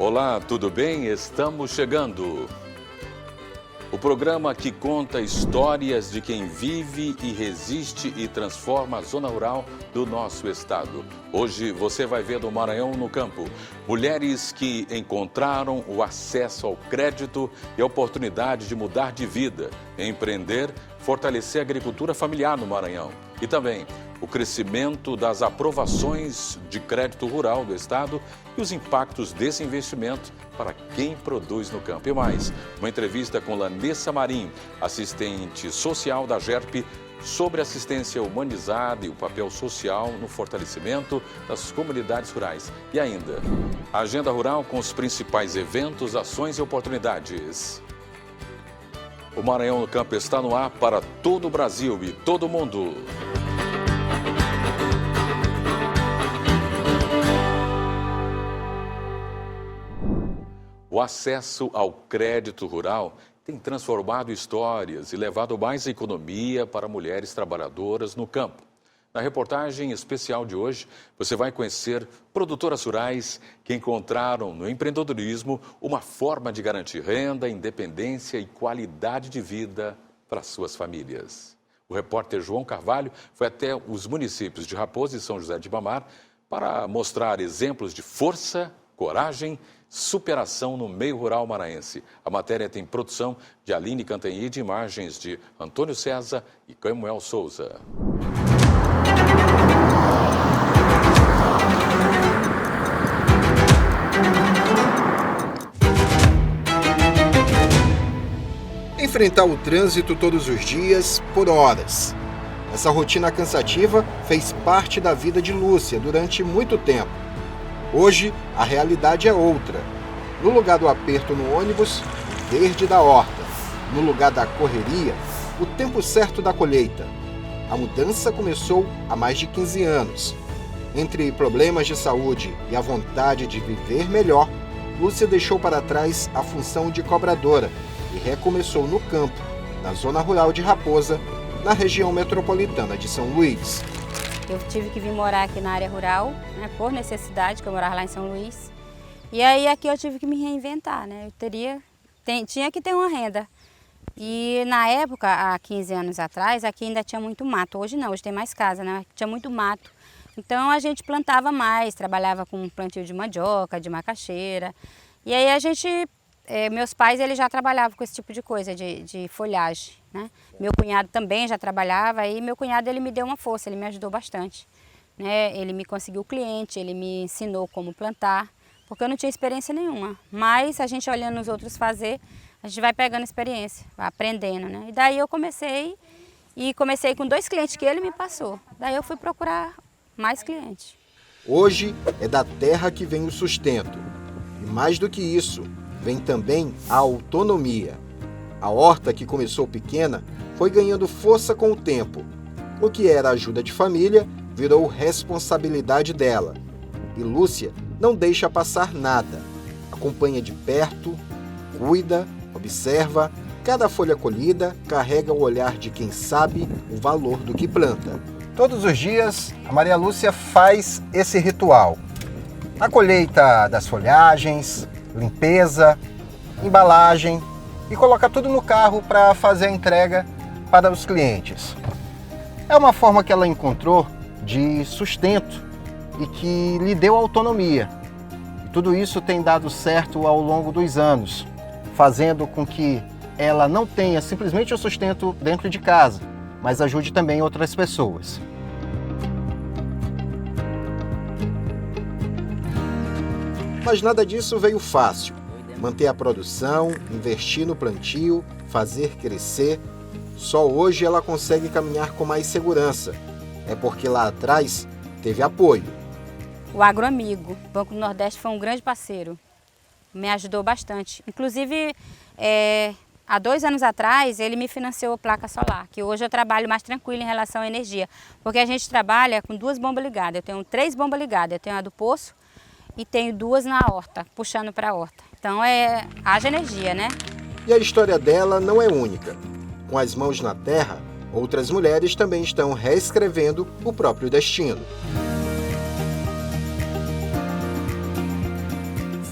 Olá, tudo bem? Estamos chegando. O programa que conta histórias de quem vive e resiste e transforma a zona rural do nosso estado. Hoje você vai ver no Maranhão no Campo, mulheres que encontraram o acesso ao crédito e a oportunidade de mudar de vida, empreender, fortalecer a agricultura familiar no Maranhão. E também o crescimento das aprovações de crédito rural do estado e os impactos desse investimento para quem produz no campo. E mais, uma entrevista com Lanessa Marim, assistente social da GERP, sobre assistência humanizada e o papel social no fortalecimento das comunidades rurais. E ainda, a agenda rural com os principais eventos, ações e oportunidades. O Maranhão no Campo está no ar para todo o Brasil e todo o mundo. O acesso ao crédito rural tem transformado histórias e levado mais economia para mulheres trabalhadoras no campo. Na reportagem especial de hoje, você vai conhecer produtoras rurais que encontraram no empreendedorismo uma forma de garantir renda, independência e qualidade de vida para suas famílias. O repórter João Carvalho foi até os municípios de Raposa e São José de Ibamar para mostrar exemplos de força, coragem, superação no meio rural maranhense. A matéria tem produção de Aline Cantanhede, imagens de Antônio César e Camuel Souza. Enfrentar o trânsito todos os dias, por horas. Essa rotina cansativa fez parte da vida de Lúcia durante muito tempo. Hoje, a realidade é outra. No lugar do aperto no ônibus, o verde da horta. No lugar da correria, o tempo certo da colheita. A mudança começou há mais de 15 anos. Entre problemas de saúde e a vontade de viver melhor, Lúcia deixou para trás a função de cobradora e recomeçou no campo, na zona rural de Raposa, na região metropolitana de São Luís. Eu tive que vir morar aqui na área rural, né, por necessidade, que eu morava lá em São Luís. E aí aqui eu tive que me reinventar, né? Tinha que ter uma renda. E na época, há 15 anos atrás, aqui ainda tinha muito mato. Hoje não, hoje tem mais casa, né? Tinha muito mato. Então a gente plantava mais, trabalhava com plantio de mandioca, de macaxeira. E aí meus pais eles já trabalhavam com esse tipo de coisa, de folhagem, né? Meu cunhado também já trabalhava e meu cunhado ele me deu uma força, ele me ajudou bastante, né? Ele me conseguiu cliente, ele me ensinou como plantar, porque eu não tinha experiência nenhuma. Mas a gente olhando os outros fazer, a gente vai pegando experiência, vai aprendendo, né? E daí eu comecei com 2 clientes que ele me passou. Daí eu fui procurar mais clientes. Hoje é da terra que vem o sustento. E mais do que isso, vem também a autonomia. A horta, que começou pequena, foi ganhando força com o tempo. O que era ajuda de família virou responsabilidade dela. E Lúcia não deixa passar nada. Acompanha de perto, cuida, observa. Cada folha colhida carrega o olhar de quem sabe o valor do que planta. Todos os dias, a Maria Lúcia faz esse ritual. A colheita das folhagens, limpeza, embalagem e coloca tudo no carro para fazer a entrega para os clientes. É uma forma que ela encontrou de sustento e que lhe deu autonomia. E tudo isso tem dado certo ao longo dos anos, fazendo com que ela não tenha simplesmente o sustento dentro de casa, mas ajude também outras pessoas. Mas nada disso veio fácil. Manter a produção, investir no plantio, fazer crescer. Só hoje ela consegue caminhar com mais segurança. É porque lá atrás teve apoio. O Agroamigo, o Banco do Nordeste, foi um grande parceiro. Me ajudou bastante. Inclusive, há 2 anos atrás, ele me financiou a placa solar, que hoje eu trabalho mais tranquilo em relação à energia. Porque a gente trabalha com 2 bombas ligadas. Eu tenho 3 bombas ligadas. Eu tenho a do poço e tenho 2 na horta, puxando para a horta. Então, haja energia, né? E a história dela não é única. Com as mãos na terra, outras mulheres também estão reescrevendo o próprio destino.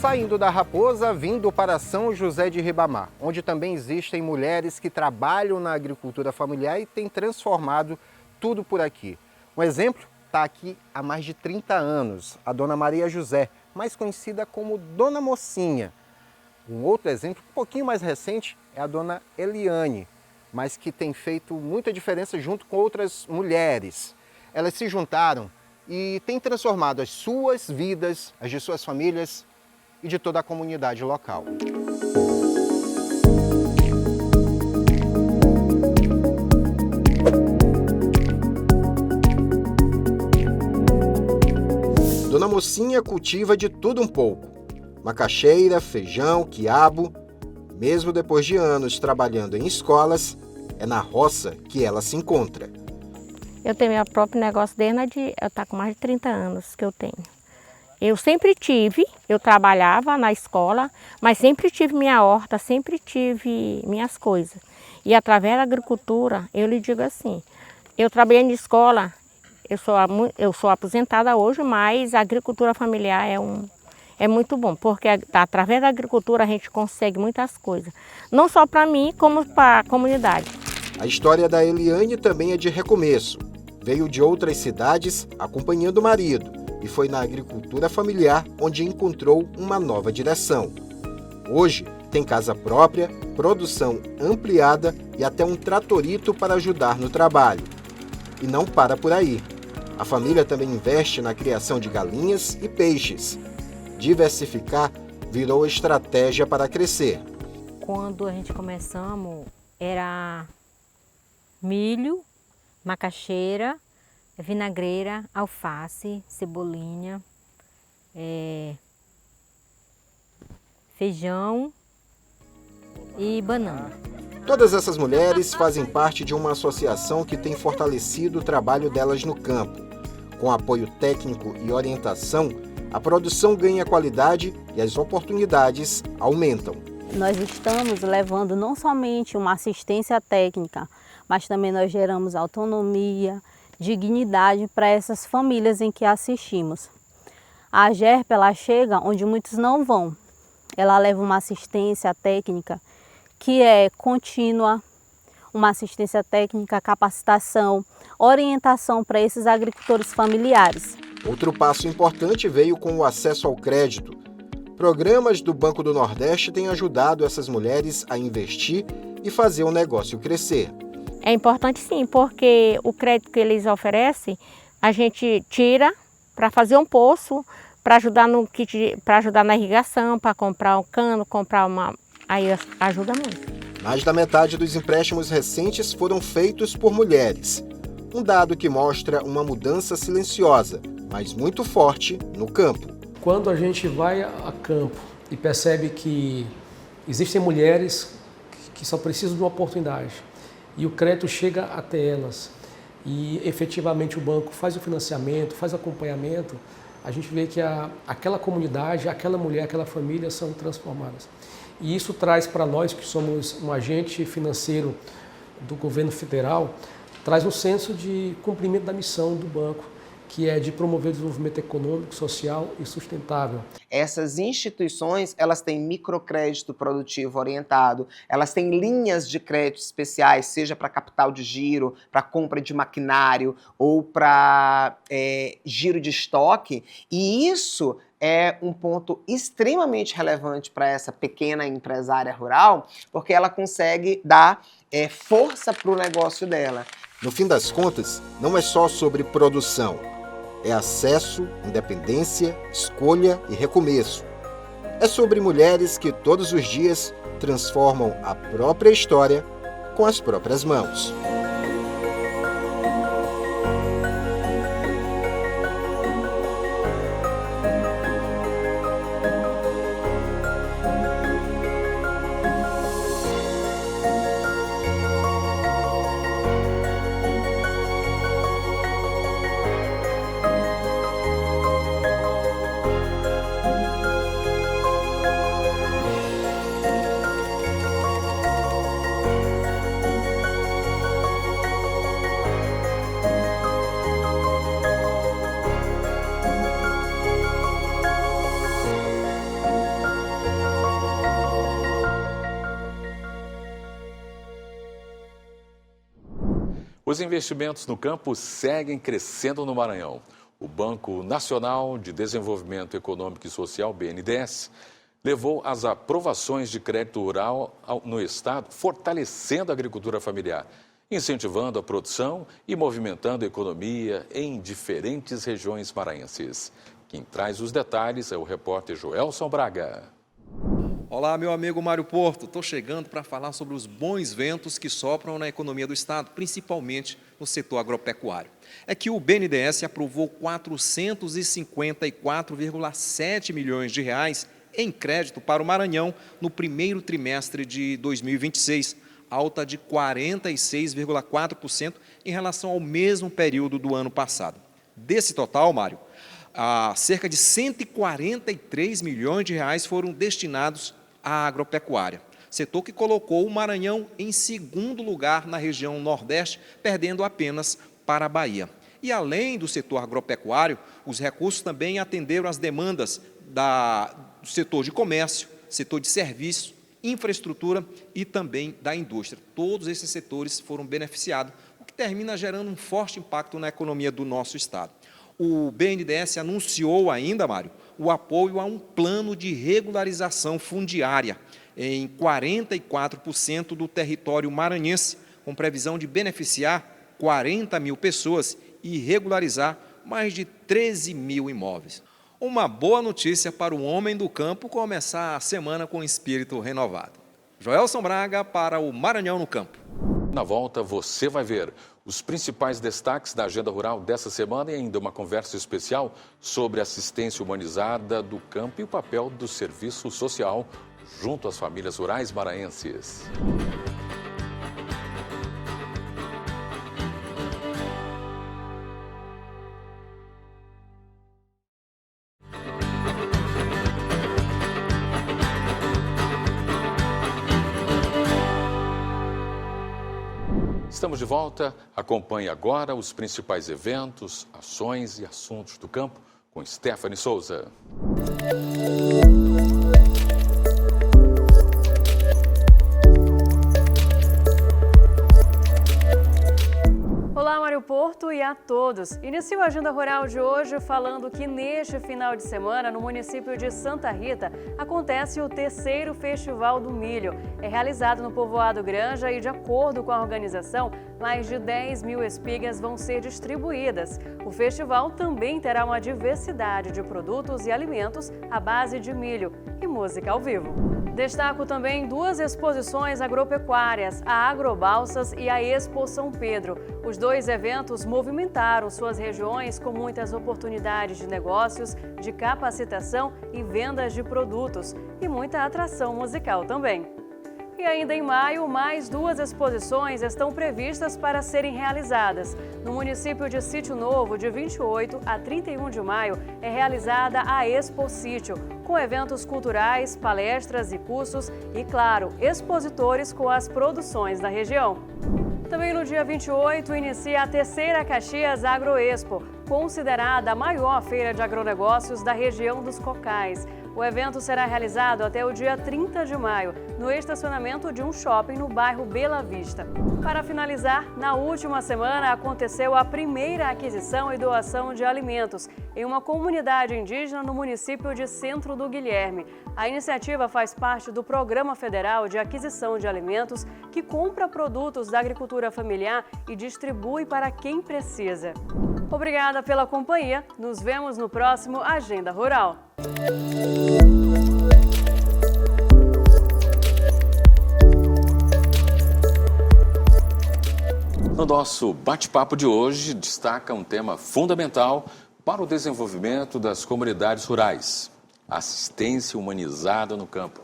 saindo da Raposa, vindo para São José de Ribamar, onde também existem mulheres que trabalham na agricultura familiar e têm transformado tudo por aqui. Um exemplo está aqui há mais de 30 anos, a Dona Maria José, mais conhecida como Dona Mocinha. Um outro exemplo, um pouquinho mais recente, é a Dona Eliane, mas que tem feito muita diferença junto com outras mulheres. Elas se juntaram e têm transformado as suas vidas, as de suas famílias e de toda a comunidade local. Dona Mocinha cultiva de tudo um pouco. Macaxeira, feijão, quiabo. Mesmo depois de anos trabalhando em escolas, é na roça que ela se encontra. Eu tenho meu próprio negócio desde eu estou com mais de 30 anos que eu tenho. Eu sempre tive, eu trabalhava na escola, mas sempre tive minha horta, sempre tive minhas coisas. E através da agricultura, eu lhe digo assim, eu trabalhei na escola, eu sou aposentada hoje, mas a agricultura familiar é muito bom, porque através da agricultura a gente consegue muitas coisas. Não só para mim, como para a comunidade. A história da Eliane também é de recomeço. Veio de outras cidades acompanhando o marido e foi na agricultura familiar onde encontrou uma nova direção. Hoje tem casa própria, produção ampliada e até um tratorito para ajudar no trabalho. E não para por aí. A família também investe na criação de galinhas e peixes. Diversificar virou estratégia para crescer. Quando a gente começamos, era milho, macaxeira, vinagreira, alface, cebolinha, feijão e banana. Todas essas mulheres fazem parte de uma associação que tem fortalecido o trabalho delas no campo. Com apoio técnico e orientação, a produção ganha qualidade e as oportunidades aumentam. Nós estamos levando não somente uma assistência técnica, mas também nós geramos autonomia, dignidade para essas famílias em que assistimos. A GERP, ela chega onde muitos não vão. Ela leva uma assistência técnica que é contínua, uma assistência técnica, capacitação, orientação para esses agricultores familiares. Outro passo importante veio com o acesso ao crédito. Programas do Banco do Nordeste têm ajudado essas mulheres a investir e fazer o negócio crescer. É importante sim, porque o crédito que eles oferecem, a gente tira para fazer um poço, para ajudar no kit, para ajudar na irrigação, para comprar um cano, comprar uma, aí ajuda muito. Mais da metade dos empréstimos recentes foram feitos por mulheres. Um dado que mostra uma mudança silenciosa, mas muito forte no campo. Quando a gente vai a campo e percebe que existem mulheres que só precisam de uma oportunidade e o crédito chega até elas e efetivamente o banco faz o financiamento, faz o acompanhamento, a gente vê que aquela comunidade, aquela mulher, aquela família são transformadas. E isso traz para nós, que somos um agente financeiro do governo federal, traz um senso de cumprimento da missão do banco, que é de promover o desenvolvimento econômico, social e sustentável. Essas instituições, elas têm microcrédito produtivo orientado, elas têm linhas de crédito especiais, seja para capital de giro, para compra de maquinário ou para giro de estoque, e isso é um ponto extremamente relevante para essa pequena empresária rural, porque ela consegue dar força para o negócio dela. No fim das contas, não é só sobre produção. É acesso, independência, escolha e recomeço. É sobre mulheres que todos os dias transformam a própria história com as próprias mãos. Os investimentos no campo seguem crescendo no Maranhão. O Banco Nacional de Desenvolvimento Econômico e Social, BNDES, levou as aprovações de crédito rural no estado, fortalecendo a agricultura familiar, incentivando a produção e movimentando a economia em diferentes regiões maranhenses. Quem traz os detalhes é o repórter Joelson Braga. Olá, meu amigo Mário Porto. Estou chegando para falar sobre os bons ventos que sopram na economia do estado, principalmente no setor agropecuário. É que o BNDES aprovou 454,7 milhões de reais em crédito para o Maranhão no primeiro trimestre de 2026, alta de 46,4% em relação ao mesmo período do ano passado. Desse total, Mário, cerca de 143 milhões de reais foram destinados à agropecuária, setor que colocou o Maranhão em segundo lugar na região Nordeste, perdendo apenas para a Bahia. E além do setor agropecuário, os recursos também atenderam às demandas do setor de comércio, setor de serviços, infraestrutura e também da indústria. Todos esses setores foram beneficiados, o que termina gerando um forte impacto na economia do nosso estado. O BNDES anunciou ainda, Mário, o apoio a um plano de regularização fundiária em 44% do território maranhense, com previsão de beneficiar 40 mil pessoas e regularizar mais de 13 mil imóveis. Uma boa notícia para o homem do campo começar a semana com espírito renovado. Joelson Braga para o Maranhão no Campo. Na volta, você vai ver os principais destaques da agenda rural dessa semana e ainda uma conversa especial sobre assistência humanizada do campo e o papel do serviço social junto às famílias rurais maranhenses. Estamos de volta. Acompanhe agora os principais eventos, ações e assuntos do campo com Stephanie Souza. Olá, Mário Porto, e a todos. Inicio a Agenda Rural de hoje falando que neste final de semana, no município de Santa Rita, acontece o terceiro Festival do Milho. É realizado no povoado Granja e, de acordo com a organização, mais de 10 mil espigas vão ser distribuídas. O festival também terá uma diversidade de produtos e alimentos à base de milho e música ao vivo. Destaco também duas exposições agropecuárias, a Agrobalsas e a Expo São Pedro. Os dois eventos movimentaram suas regiões com muitas oportunidades de negócios, de capacitação e vendas de produtos e muita atração musical também. E ainda em maio, mais duas exposições estão previstas para serem realizadas. No município de Sítio Novo, de 28 a 31 de maio, é realizada a Expo Sítio, com eventos culturais, palestras e cursos e, claro, expositores com as produções da região. Também no dia 28, inicia a terceira Caxias Agroexpo, considerada a maior feira de agronegócios da região dos Cocais. O evento será realizado até o dia 30 de maio, no estacionamento de um shopping no bairro Bela Vista. Para finalizar, na última semana aconteceu a primeira aquisição e doação de alimentos em uma comunidade indígena no município de Centro do Guilherme. A iniciativa faz parte do Programa Federal de Aquisição de Alimentos, que compra produtos da agricultura familiar e distribui para quem precisa. Obrigada pela companhia. Nos vemos no próximo Agenda Rural. No nosso bate-papo de hoje, destaca um tema fundamental para o desenvolvimento das comunidades rurais: assistência humanizada no campo.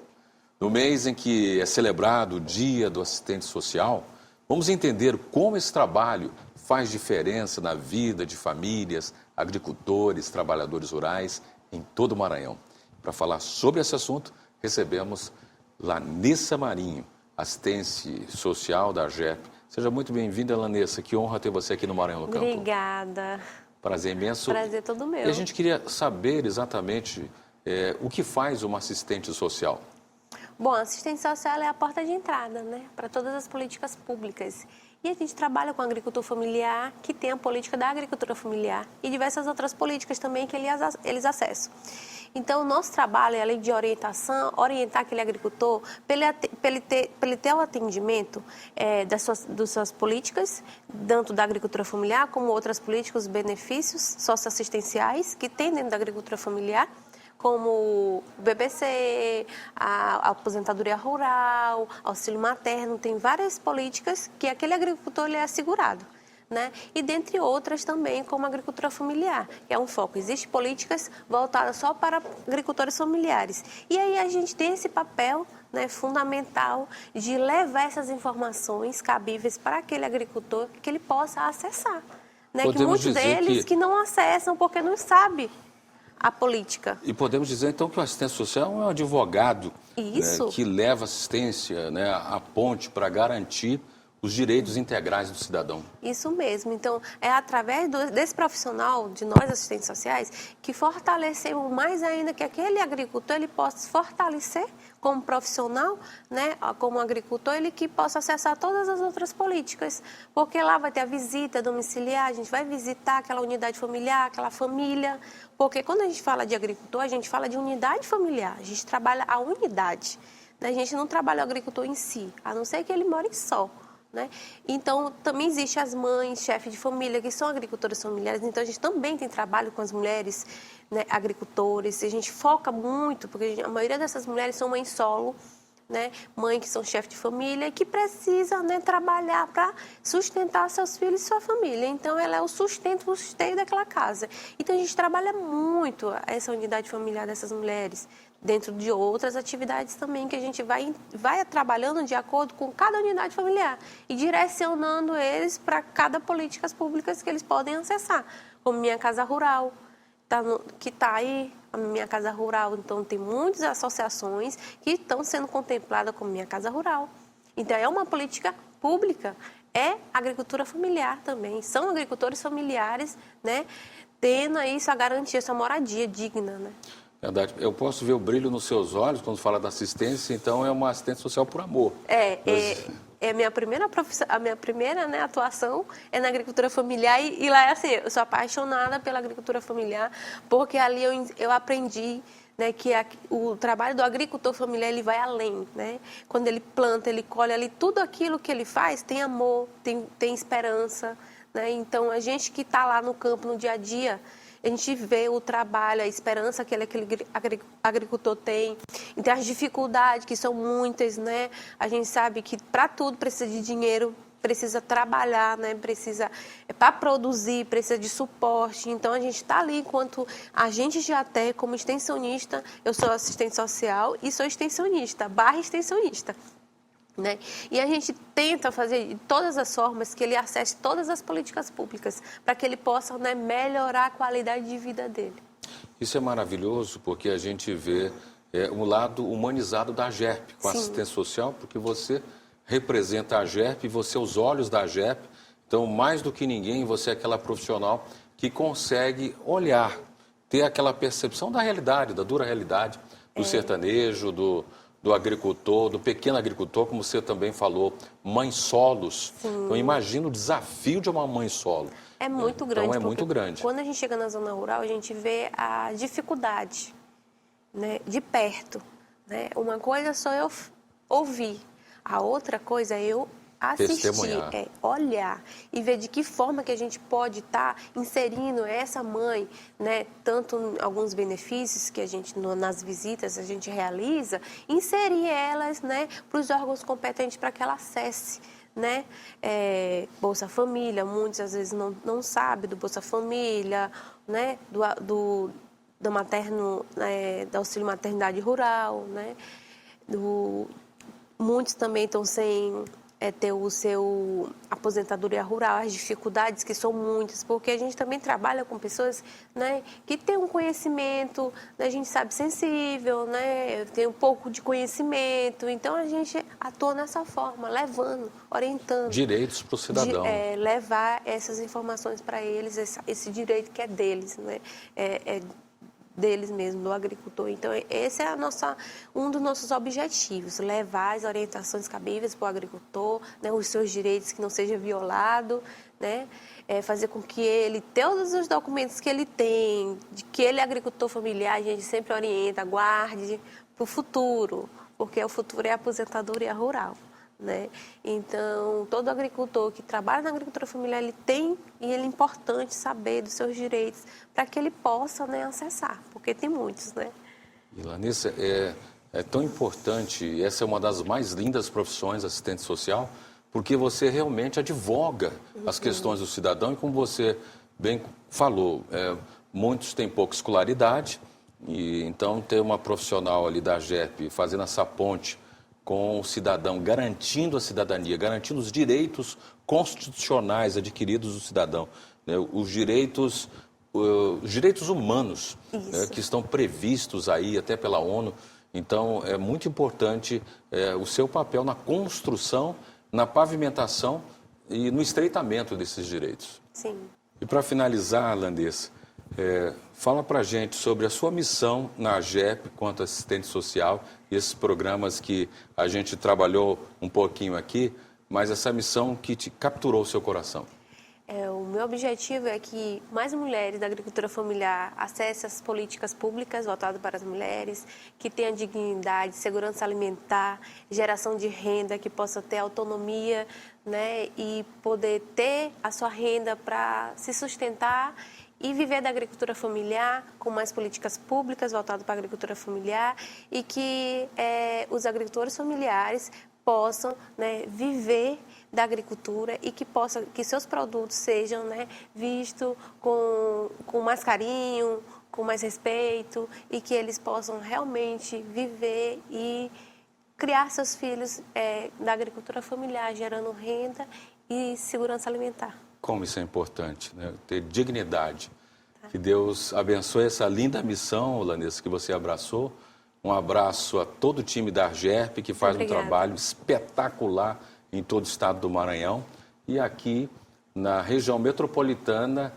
No mês em que é celebrado o Dia do Assistente Social, vamos entender como esse trabalho faz diferença na vida de famílias, agricultores, trabalhadores rurais em todo o Maranhão. Para falar sobre esse assunto, recebemos Lanessa Marinho, assistente social da AGEP. Seja muito bem-vinda, Lanessa. Que honra ter você aqui no Maranhão no Campo. Obrigada. Prazer imenso. Prazer todo meu. E a gente queria saber exatamente o que faz uma assistente social. Bom, a assistência social é a porta de entrada, né, para todas as políticas públicas. E a gente trabalha com agricultor familiar, que tem a política da agricultura familiar e diversas outras políticas também que eles acessam. Então, o nosso trabalho, além de orientação, orientar aquele agricultor para ele ter o atendimento das suas políticas, tanto da agricultura familiar, como outras políticas, os benefícios socioassistenciais que tem dentro da agricultura familiar, como o BBC, a aposentadoria rural, auxílio materno, tem várias políticas que aquele agricultor ele é assegurado. Né? E dentre outras também, como a agricultura familiar, que é um foco. Existem políticas voltadas só para agricultores familiares. E aí a gente tem esse papel, né, fundamental de levar essas informações cabíveis para aquele agricultor que ele possa acessar. Né? Que muitos deles que não acessam porque não sabem a política. E podemos dizer, então, que o assistente social é um advogado, né, que leva assistência, né, à ponte para garantir os direitos integrais do cidadão. Isso mesmo. Então, é através desse profissional, de nós assistentes sociais, que fortalecemos mais ainda que aquele agricultor ele possa se fortalecer como profissional, né, como agricultor, ele que possa acessar todas as outras políticas. Porque lá vai ter a visita domiciliar, a gente vai visitar aquela unidade familiar, aquela família. Porque quando a gente fala de agricultor, a gente fala de unidade familiar, a gente trabalha a unidade. A gente não trabalha o agricultor em si, a não ser que ele more só. Né? Então, também existem as mães, chefes de família, que são agricultoras familiares. Então, a gente também tem trabalho com as mulheres, né, agricultores. A gente foca muito, porque a maioria dessas mulheres são mães solo, né? Mãe que são chefes de família e que precisa, né, trabalhar para sustentar seus filhos e sua família. Então, ela é o sustento daquela casa. Então, a gente trabalha muito essa unidade familiar dessas mulheres, dentro de outras atividades também que a gente vai trabalhando de acordo com cada unidade familiar e direcionando eles para cada políticas públicas que eles podem acessar, como Minha Casa Rural, que está aí, a Minha Casa Rural. Então, tem muitas associações que estão sendo contempladas como Minha Casa Rural. Então, é uma política pública, é agricultura familiar também, são agricultores familiares, né, tendo aí essa garantia, essa moradia digna, né? Verdade. Eu posso ver o brilho nos seus olhos quando fala da assistência, então é uma assistente social por amor. A minha primeira profissão, a minha primeira, né, atuação é na agricultura familiar e lá é assim, eu sou apaixonada pela agricultura familiar, porque ali eu aprendi, né, que o trabalho do agricultor familiar ele vai além, né? Quando ele planta, ele colhe ali, tudo aquilo que ele faz tem amor, tem esperança, né? Então a gente que está lá no campo, no dia a dia, a gente vê o trabalho, a esperança que aquele agricultor tem. Então, as dificuldades, que são muitas, né? A gente sabe que para tudo precisa de dinheiro, precisa trabalhar, né? Precisa, para produzir, precisa de suporte. Então, a gente está ali enquanto agente de ATE, como extensionista. Eu sou assistente social e sou extensionista, /extensionista. Né? E a gente tenta fazer de todas as formas que ele acesse todas as políticas públicas para que ele possa, né, melhorar a qualidade de vida dele. Isso é maravilhoso porque a gente vê um lado humanizado da AGERP, com a assistência social, porque você representa a AGERP e você é os olhos da AGERP. Então, mais do que ninguém, você é aquela profissional que consegue olhar, ter aquela percepção da realidade, da dura realidade do sertanejo, do agricultor, do pequeno agricultor, como você também falou, mães solos. Então, imagina o desafio de uma mãe solo. É muito grande. Então, é muito grande. Quando a gente chega na zona rural, a gente vê a dificuldade, né, de perto. Né? Uma coisa é só eu ouvir, a outra coisa é eu assistir, olhar e ver de que forma que a gente pode estar inserindo essa mãe, né, tanto em alguns benefícios que a gente, nas visitas, a gente realiza, inserir elas, né, para os órgãos competentes para que ela acesse, né, Bolsa Família, muitos às vezes não sabem do Bolsa Família, né, do materno, do auxílio maternidade rural, né, muitos também estão sem ter o seu aposentadoria rural, as dificuldades que são muitas, porque a gente também trabalha com pessoas, né, que têm um conhecimento, né, a gente sabe, sensível, né, tem um pouco de conhecimento, então a gente atua nessa forma, levando, orientando. Direitos para o cidadão. Levar essas informações para eles, esse direito que é deles, né, deles mesmo, do agricultor. Então, esse é um dos nossos objetivos, levar as orientações cabíveis para o agricultor, né, os seus direitos que não seja violado, né, fazer com que ele, todos os documentos que ele tem, de que ele é agricultor familiar, a gente sempre orienta, guarde para o futuro, porque o futuro é a aposentadoria rural. Né? Então, todo agricultor que trabalha na agricultura familiar, ele é importante saber dos seus direitos para que ele possa, né, acessar, porque tem muitos, né? E, Lanissa, é tão importante, essa é uma das mais lindas profissões, assistente social, porque você realmente advoga as questões do cidadão e, como você bem falou, muitos têm pouca escolaridade, e então ter uma profissional ali da AGEP fazendo essa ponte com o cidadão, garantindo a cidadania, garantindo os direitos constitucionais adquiridos do cidadão, né? Os direitos humanos, né, que estão previstos aí até pela ONU. Então, é muito importante o seu papel na construção, na pavimentação e no estreitamento desses direitos. Sim. E para finalizar, Lanissa, fala para a gente sobre a sua missão na AGEP quanto assistente social e esses programas que a gente trabalhou um pouquinho aqui, mas essa missão que te capturou o seu coração. O meu objetivo é que mais mulheres da agricultura familiar acessem as políticas públicas voltadas para as mulheres, que tenham dignidade, segurança alimentar, geração de renda, que possa ter autonomia, né, e poder ter a sua renda para se sustentar e viver da agricultura familiar, com mais políticas públicas voltadas para a agricultura familiar, e que os agricultores familiares possam, né, viver da agricultura e que seus produtos sejam, né, vistos com mais carinho, com mais respeito, e que eles possam realmente viver e criar seus filhos da agricultura familiar, gerando renda e segurança alimentar. Como isso é importante, né? Ter dignidade. Que Deus abençoe essa linda missão, Lanissa, que você abraçou. Um abraço a todo o time da AGEP, que faz um trabalho espetacular em todo o estado do Maranhão. E aqui na região metropolitana,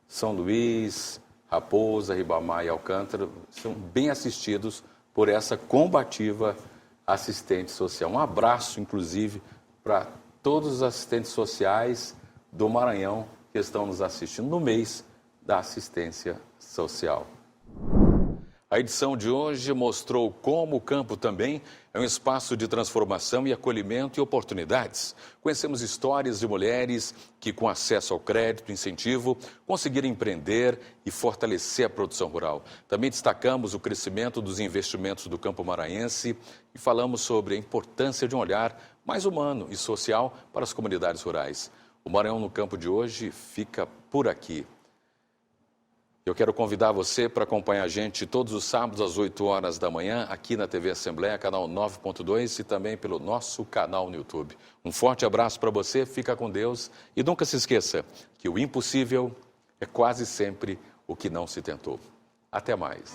São Luís, Raposa, Ribamar e Alcântara, são bem assistidos por essa combativa assistente social. Um abraço, inclusive, para todos os assistentes sociais do Maranhão que estão nos assistindo no mês da assistência social. A edição de hoje mostrou como o campo também é um espaço de transformação e acolhimento e oportunidades. Conhecemos histórias de mulheres que, com acesso ao crédito, incentivo, conseguiram empreender e fortalecer a produção rural. Também destacamos o crescimento dos investimentos do campo maranhense e falamos sobre a importância de um olhar mais humano e social para as comunidades rurais. O Maranhão no Campo de hoje fica por aqui. Eu quero convidar você para acompanhar a gente todos os sábados às 8 horas da manhã, aqui na TV Assembleia, canal 9.2 e também pelo nosso canal no YouTube. Um forte abraço para você, fica com Deus e nunca se esqueça que o impossível é quase sempre o que não se tentou. Até mais.